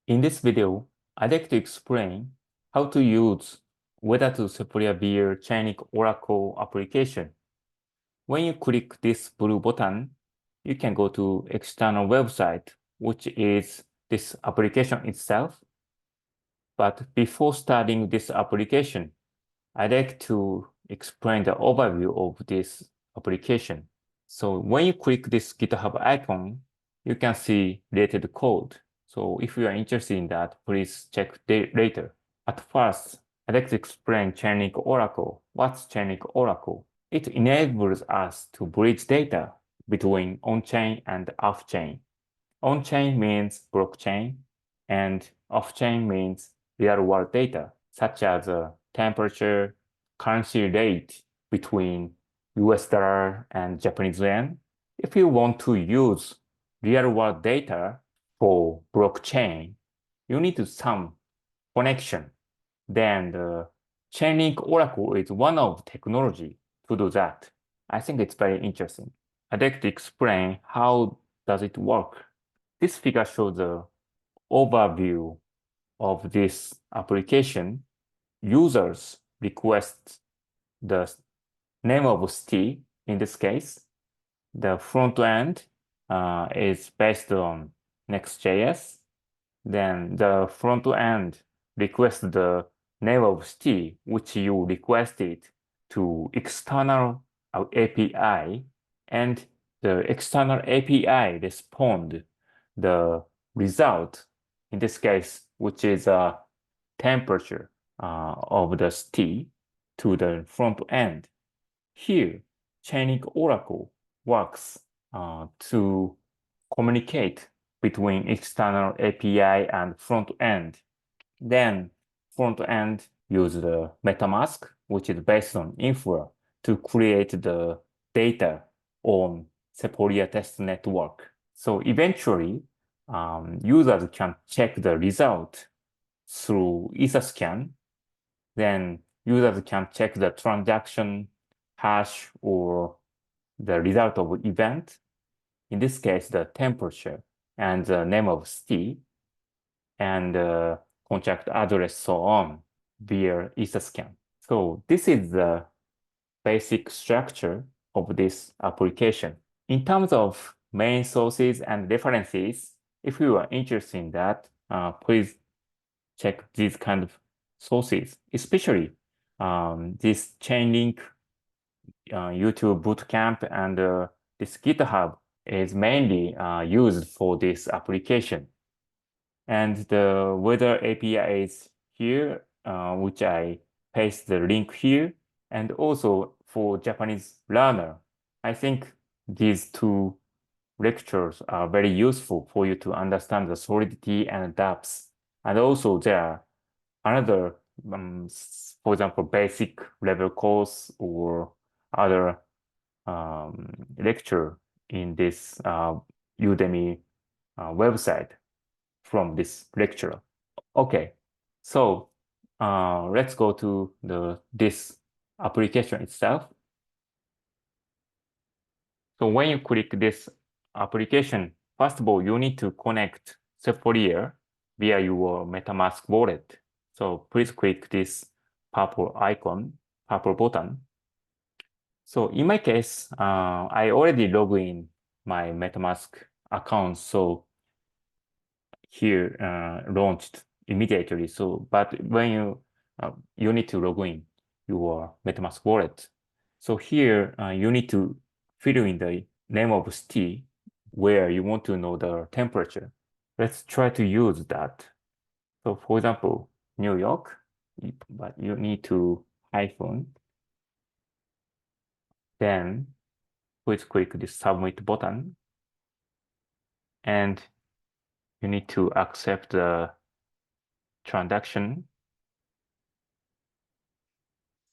In this video, I'd like to explain how to use whether to Sepolia Beer Chainlink Oracle application. When you click this blue button, you can go to external website, which is this application itself. But before starting this application, I'd like to explain the overview of this application. So when you click this GitHub icon, you can see related code. So if you are interested in that, please check later. At first, I'd like to explain Chainlink Oracle. What's Chainlink Oracle? It enables us to bridge data between on-chain and off-chain. On-chain means blockchain, and off-chain means real-world data, such as temperature, currency rate between US dollar and Japanese yen. If you want to use real-world data for blockchain, you need some connection. Then the Chainlink Oracle is one of technology to do that. I think it's very interesting. I'd like to explain how does it work. This figure shows the overview of this application. Users request the name of city. In this case, the front end is based on Next.js. Then the front end requests the name of city, which you requested to external API, and the external API respond the result, in this case, which is a temperature of the city to the front end. Here, Chainlink Oracle works to communicate between external API and front end. Then front end use the MetaMask, which is based on Infra, to create the data on Sepolia Testnet network. So eventually, users can check the result through Etherscan. Then users can check the transaction hash or the result of event. In this case, the temperature and the name of city and the contract address, so on, via Etherscan. So this is the basic structure of this application. In terms of main sources and references, if you are interested in that, please check these kind of sources, especially this Chainlink YouTube bootcamp and this GitHub is mainly used for this application. And the weather API is here, which I paste the link here. And also for Japanese learner, I think these two lectures are very useful for you to understand the solidity and depth. And also there are another, for example, basic level course or other lecture in this Udemy website from this lecturer. Okay, so let's go to this application itself. So when you click this application, first of all, you need to connect Sepolia via your MetaMask wallet. So please click this purple icon, purple button. So in my case, I already logged in my MetaMask account. So here launched immediately. So, but when you need to log in your MetaMask wallet. So here you need to fill in the name of city where you want to know the temperature. Let's try to use that. So for example, New York, but you need to hyphen. Then please click the submit button. And you need to accept the transaction.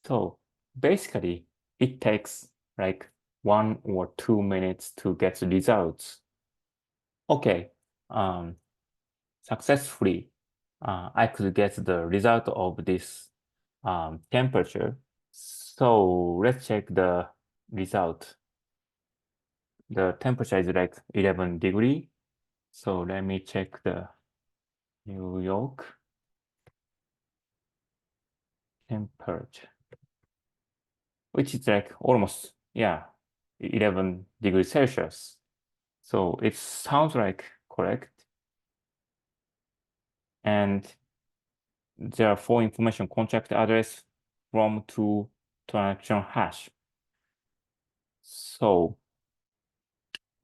So basically, it takes like 1 or 2 minutes to get the results. Okay, successfully, I could get the result of this temperature. So let's check the result. The temperature is like 11 degree. So let me check the New York temperature, which is like almost, yeah, 11 degrees Celsius. So it sounds like correct. And there are 4 information: contract address, from, to, transaction hash. So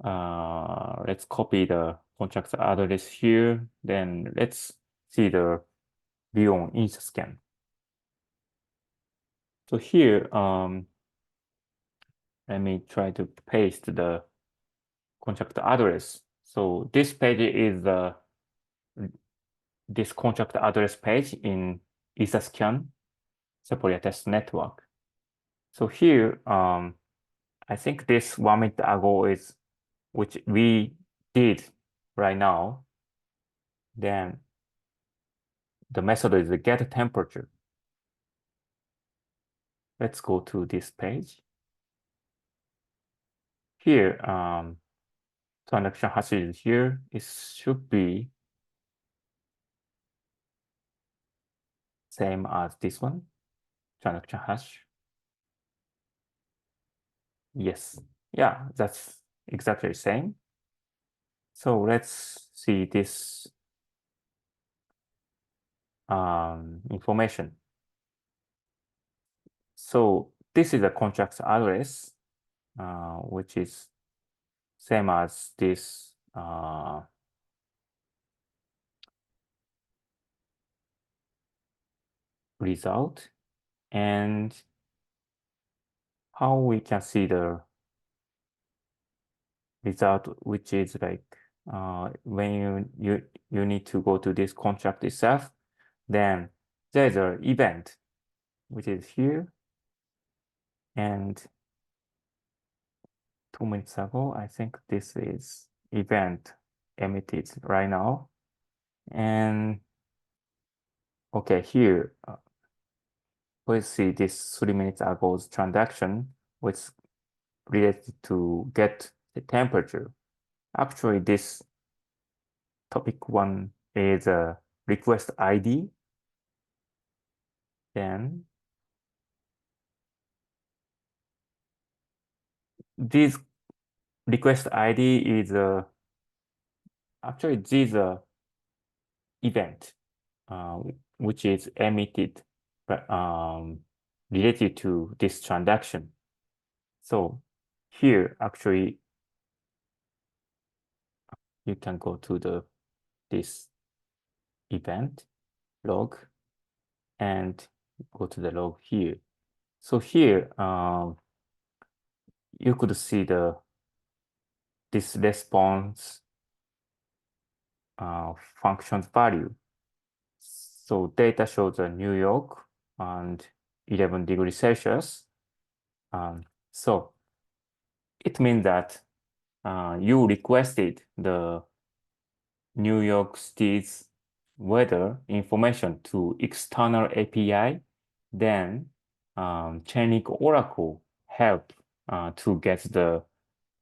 let's copy the contract address here. Then let's see the view on InstaScan. So here, let me try to paste the contract address. So this page is this contract address page in InstaScan Sepolia Test Network. So here, I think this 1 minute ago is which we did right now. Then the method is the get temperature. Let's go to this page. Here, transaction hash is here. It should be same as this one, transaction hash. Yes, yeah, that's exactly the same. So let's see this information. So this is a contract address, which is same as this result. And how we can see the result, which is like when you need to go to this contract itself, then there's an event, which is here. And 2 minutes ago, I think this is event emitted right now. And okay, here, let's see this 3 minutes ago's transaction, which is related to get the temperature. Actually, this topic 1 is a request ID. Then this request ID is actually this event, which is emitted related to this transaction. So here, actually, you can go to this event log and go to the log here. So here, you could see this response functions value. So data shows New York and 11 degrees Celsius. So it means that you requested the New York City's weather information to external API. Then Chainlink Oracle help to get the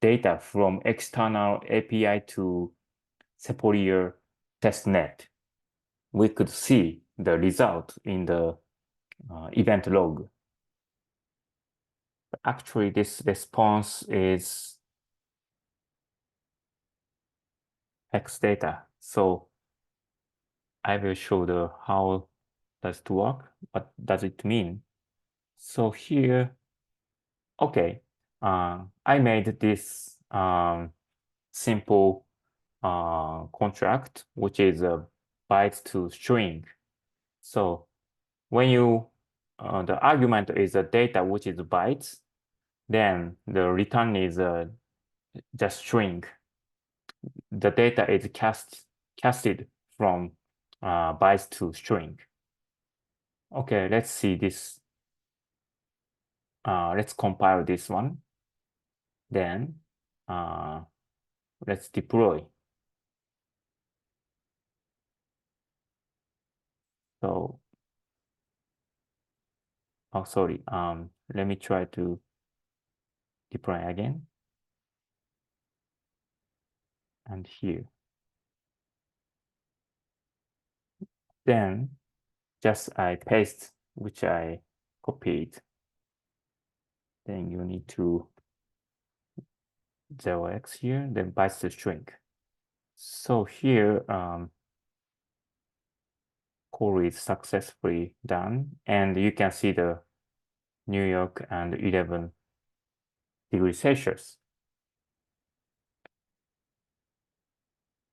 data from external API to Sepolia Testnet. We could see the result in the event log. Actually, this response is X data. So I will show the how does it work. What does it mean? So here, okay, I made this simple contract, which is a byte to string. So when you the argument is a data which is bytes, then the return is just string. The data is casted from bytes to string. Okay, let's see this. Let's compile this one. Then let's deploy. So, oh, sorry. Let me try to deploy again. And here. Then just I paste, which I copied. Then you need to 0x here, then bytes to string. So here, call is successfully done, and you can see the New York and 11 degrees Celsius.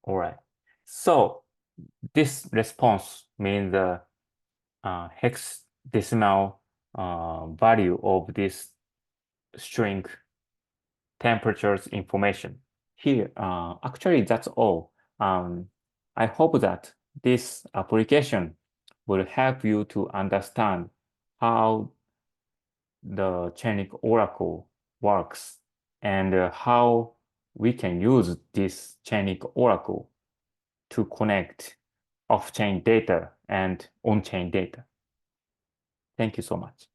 All right. So this response means the hexadecimal value of this string temperatures information. Here, actually, that's all. I hope that this application will help you to understand how the Chainlink Oracle works and how we can use this Chainlink Oracle to connect off-chain data and on-chain data. Thank you so much.